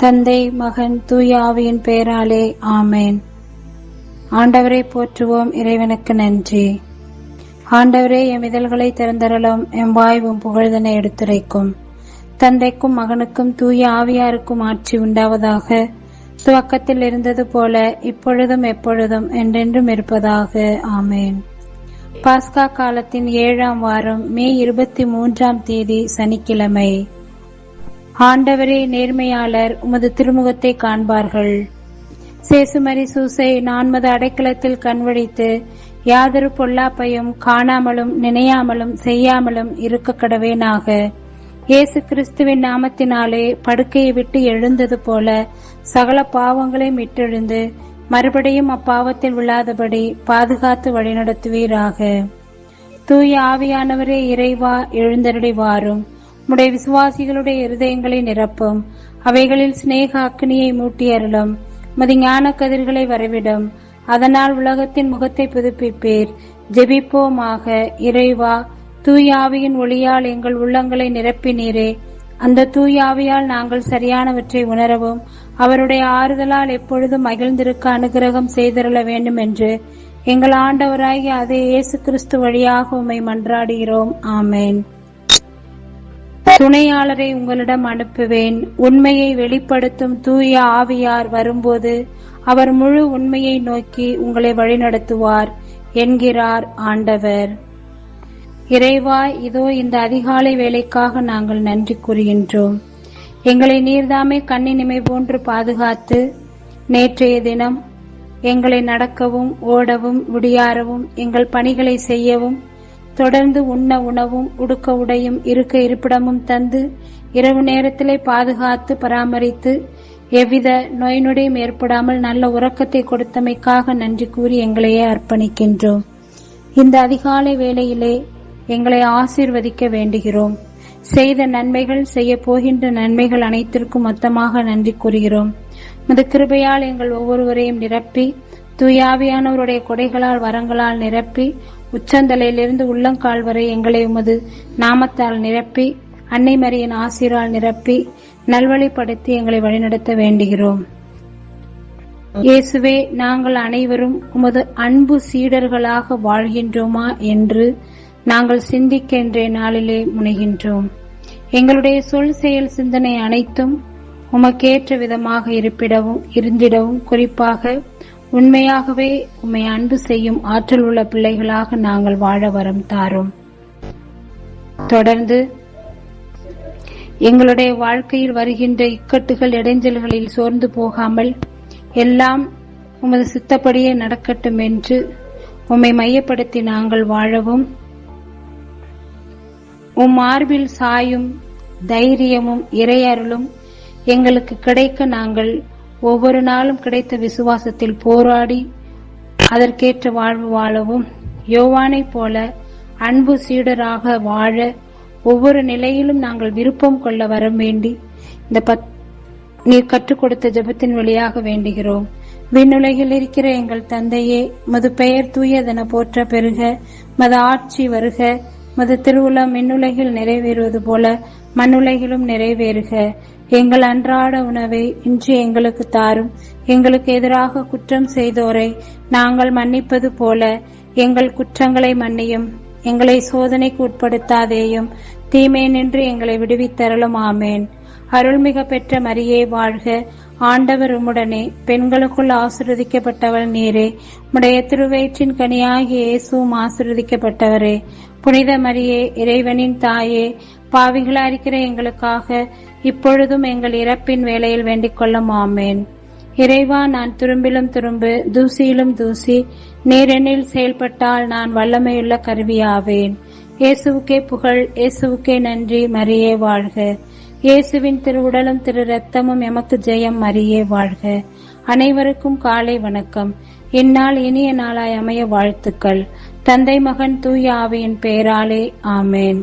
தந்தை, மகன், தூய ஆவியின் பெயராலே ஆமேன். ஆண்டவரை போற்றுவோம். இறைவனுக்கு நன்றி. ஆண்டவரே, எம் இதழ்களை திறந்தரலும், எம் வாய்வும் புகழ்தனை எடுத்துரைக்கும். தந்தைக்கும் மகனுக்கும் தூய ஆவியாருக்கும் ஆட்சி உண்டாவதாக. துவக்கத்தில் இருந்தது போல இப்பொழுதும் எப்பொழுதும் என்றென்றும் இருப்பதாக. ஆமேன். பாஸ்கா காலத்தின் 7ஆம் வாரம், மே 23ஆம் தேதி, சனிக்கிழமை. ஆண்டவரே, நேர்மையாளர் உமது திருமுகத்தை காண்பார்கள். சேசுமரி சூசை நான்மது அடைக்கலத்தில் கண்வழித்து யாதொரு பொல்லாப்பையும் காணாமலும் நினையாமலும் செய்யாமலும் இருக்க கடவேனாக. இயேசு கிறிஸ்துவின் நாமத்தினாலே படுக்கையை விட்டு எழுந்தது போல சகல பாவங்களையும் விட்டெழுந்து மறுபடியும் அப்பாவத்தில் விழாதபடி பாதுகாத்து வழிநடத்துவீராக. தூய ஆவியானவரே, இறைவா, எழுந்தருளி வாரும். உம்முடைய விசுவாசிகளுடைய இருதயங்களை நிரப்பும். அவைகளில் சிநேக அக்னியை மூட்டி அருளும். உமது ஞான கதிர்களை வரவிடும். அதனால் உலகத்தின் முகத்தை புதுப்பிப்பீர். ஜெபிப்போமாக. இறைவா, தூய ஆவியின் ஒளியால் எங்கள் உள்ளங்களை நிரப்பினீரே. அந்த தூய ஆவியால் நாங்கள் சரியானவற்றை உணரவும் அவருடைய ஆறுதலால் எப்பொழுதும் மகிழ்ந்திருக்க அனுகிரகம் செய்தருள வேண்டும் என்று எங்கள் ஆண்டவராகிய அதே இயேசு கிறிஸ்து வழியாக உம்மை மன்றாடுகிறோம். ஆமேன். துணையாளரை உங்களிடம் அனுப்புவேன். உண்மையை வெளிப்படுத்தும் தூய ஆவியார் வரும்போது அவர் முழு உண்மையை நோக்கி உங்களை வழிநடத்துவார் என்கிறார் ஆண்டவர். இறைவா, இதோ இந்த அதிகாலை வேளைக்காக நாங்கள் நன்றி கூறுகின்றோம். எங்களை நீர்தாமே கண்ணினிமை போன்று பாதுகாத்து நேற்றைய தினம் எங்களை நடக்கவும் ஓடவும் விடியாரவும் எங்கள் பணிகளை செய்யவும் தொடர்ந்து உண்ண உணவும் உடுக்க உடையும் இருக்க இருப்பிடமும் தந்து இரவு நேரத்திலே பாதுகாத்து பராமரித்து எவ்வித நோய் நொடியும் ஏற்படாமல் நல்ல உறக்கத்தை கொடுத்தமைக்காக நன்றி கூறி எங்களையே அர்ப்பணிக்கின்றோம். இந்த அதிகாலை வேளையிலே எங்களை ஆசீர்வதிக்க வேண்டுகிறோம். செய்த நன்மைகள், செய்ய போகின்ற நன்மைகள் அனைத்திற்கும் மொத்தமாக நன்றி கூறுகிறோம். உமது கிருபையால் எங்கள் ஒவ்வொருவரையும் நிரப்பி தூயாவியானவருடைய கொடைகளால் வரங்களால் நிரப்பி உச்சந்தலையிலிருந்து உள்ளங்கால் வரை எங்களை உமது நாமத்தால் நிரப்பி அன்னை மரியின் ஆசீரால் நிரப்பி நல்வழிப்படுத்தி எங்களை வழிநடத்த வேண்டுகிறோம். இயேசுவே, நாங்கள் அனைவரும் உமது அன்பு சீடர்களாக வாழ்கின்றோமா என்று நாங்கள் சிந்திக்க இன்றைய நாளிலே முனைகின்றோம். எங்களுடைய சொல், செயல், சிந்தனை அனைத்தும் உமக்கேற்ற விதமாக இருந்திடவும் குறிப்பாக உண்மையாகவே உம்மை அன்பு செய்யும் ஆற்றல் உள்ள பிள்ளைகளாக நாங்கள் வாழ வரம் தாரும். தொடர்ந்து எங்களுடைய வாழ்க்கையில் வருகின்ற இக்கட்டுகள், இடைஞ்சல்களில் சோர்ந்து போகாமல் எல்லாம் உமது சித்தப்படியே நடக்கட்டும் என்று உம்மை மையப்படுத்தி நாங்கள் வாழவும் உம் மார்பில் சாயும் தைரியமும் இறையருளும் எங்களுக்கு கிடைக்க நாங்கள் ஒவ்வொரு நாளும் கிடைத்த விசுவாசத்தில் போராடி அதற்கேற்ற வாழ்வு வாழவும் யோவானைப் போல அன்பு சீடராக வாழ ஒவ்வொரு நிலையிலும் நாங்கள் விருப்பம் கொள்ள வர வேண்டி இந்த நீர் கற்றுக் கொடுத்த ஜெபத்தின் வழியாக வேண்டுகிறோம். விண்ணுலகில் இருக்கிற எங்கள் தந்தையே, மது பெயர் தூயதென போற்ற பெருக, மது ஆட்சி வருக, மது திருவுளம் விண்ணுலகில் நிறைவேறுவது போல மண்ணுலகிலும் நிறைவேறுக. எங்கள் அன்றாட உணவை இன்று எங்களுக்கு தாரும். எங்களுக்கு எதிராக குற்றம் செய்தோரை நாங்கள் மன்னிப்பது போல எங்கள் குற்றங்களை மன்னியும். எங்களை சோதனைக்கு உட்படுத்தாதேயும், தீமை நின்று எங்களை விடுவித்தருளும். ஆமேன். அருள்மிக பெற்ற மரியே வாழ்க. ஆண்டவர் உம்முடனே, பெண்களுக்குள் ஆசீர்வதிக்கப்பட்டவள் நீரே. உம்முடைய திருவயிற்றின் கனியாகிய இயேசுவும் ஆசீர்வதிக்கப்பட்டவரே. புனித மரியே, இறைவனின் தாயே, பாவிகளாயிருக்கிற எங்களுக்காக இப்பொழுதும் எங்கள் இறப்பின் வேளையில் வேண்டிக் கொள்ளும். ஆமேன். இறைவா, நான் துரும்பிலும் துரும்பு, தூசியிலும் தூசி, நீரெண்ணில் செயல்பட்டால் நான் வல்லமையுள்ள கருவியாவேன். இயேசுவுக்கே புகழ், இயேசுவுக்கே நன்றி. மரியே வாழ்க. இயேசுவின் திருவுடலும் திரு ரத்தமும் எமக்கு ஜெயம். மரியே வாழ்க. அனைவருக்கும் காலை வணக்கம். இந்நாள் இனிய நாளாய் அமைய வாழ்த்துக்கள். தந்தை, மகன், தூய ஆவியின் பெயராலே ஆமேன்.